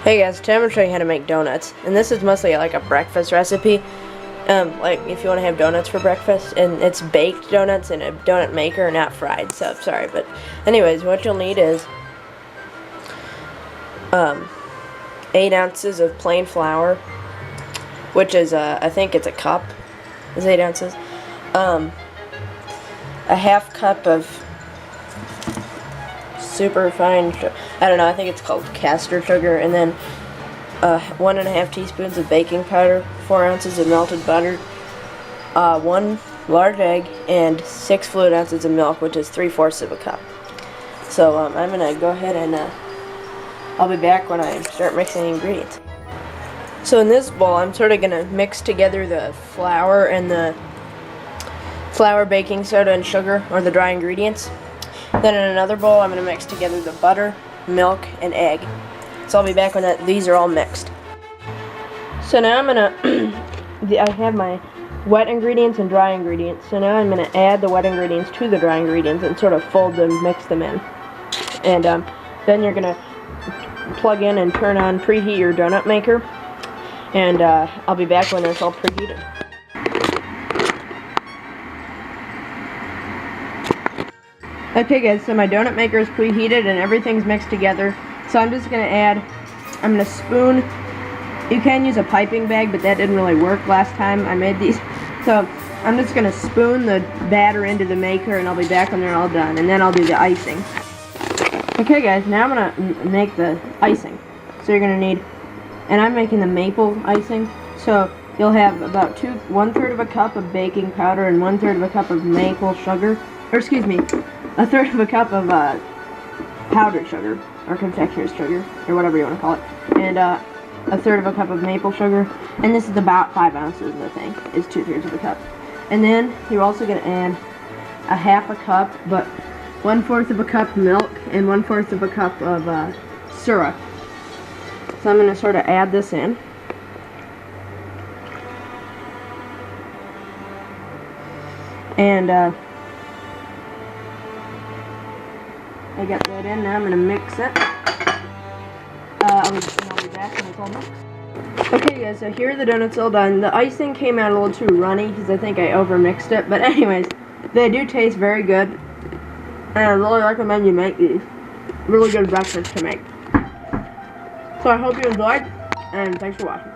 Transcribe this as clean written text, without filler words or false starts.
Hey guys, today I'm going to show you how to make donuts, and this is mostly like a breakfast recipe, like if you want to have donuts for breakfast, and it's baked donuts in a donut maker, not fried, so sorry, but anyways, what you'll need is 8 ounces of plain flour, which is, I think it's a cup, is 8 ounces, a half cup of super fine, I don't know, I think it's called caster sugar, and then 1.5 teaspoons of baking powder, 4 ounces of melted butter, 1 large egg, and 6 fluid ounces of milk, which is 3/4 of a cup. So I'm gonna go ahead and I'll be back when I start mixing the ingredients. So in this bowl, I'm sort of gonna mix together the flour and the flour, baking soda, and sugar, or the dry ingredients. Then in another bowl, I'm going to mix together the butter, milk, and egg. So I'll be back when these are all mixed. So now I'm going to, I have my wet ingredients and dry ingredients. So now I'm going to add the wet ingredients to the dry ingredients and sort of fold them, mix them in. And then you're going to plug in and turn on, preheat your donut maker. And I'll be back when it's all preheated. Okay guys, so my donut maker is preheated and everything's mixed together. So I'm just going to spoon. You can use a piping bag, but that didn't really work last time I made these. So I'm just going to spoon the batter into the maker, and I'll be back when they're all done. And then I'll do the icing. Okay guys, now I'm going to make the icing. So you're going to need, and I'm making the maple icing. So you'll have about 1/3 of a cup of baking powder and 1/3 of a cup of maple sugar. Or excuse me, 1/3 of a cup of powdered sugar, or confectioner's sugar, or whatever you want to call it, and 1/3 of a cup of maple sugar, and this is about 5 ounces, I think, is 2/3 of a cup. And then you're also going to add a half a cup, but 1/4 of a cup milk, and 1/4 of a cup of syrup. So I'm going to sort of add this in. And I got that in. Now I'm going to mix it. I'll be back when it's all mixed. Okay guys, so here are the donuts all done. The icing came out a little too runny because I think I overmixed it. But anyways, they do taste very good. And I really recommend you make these. Really good breakfast to make. So I hope you enjoyed, and thanks for watching.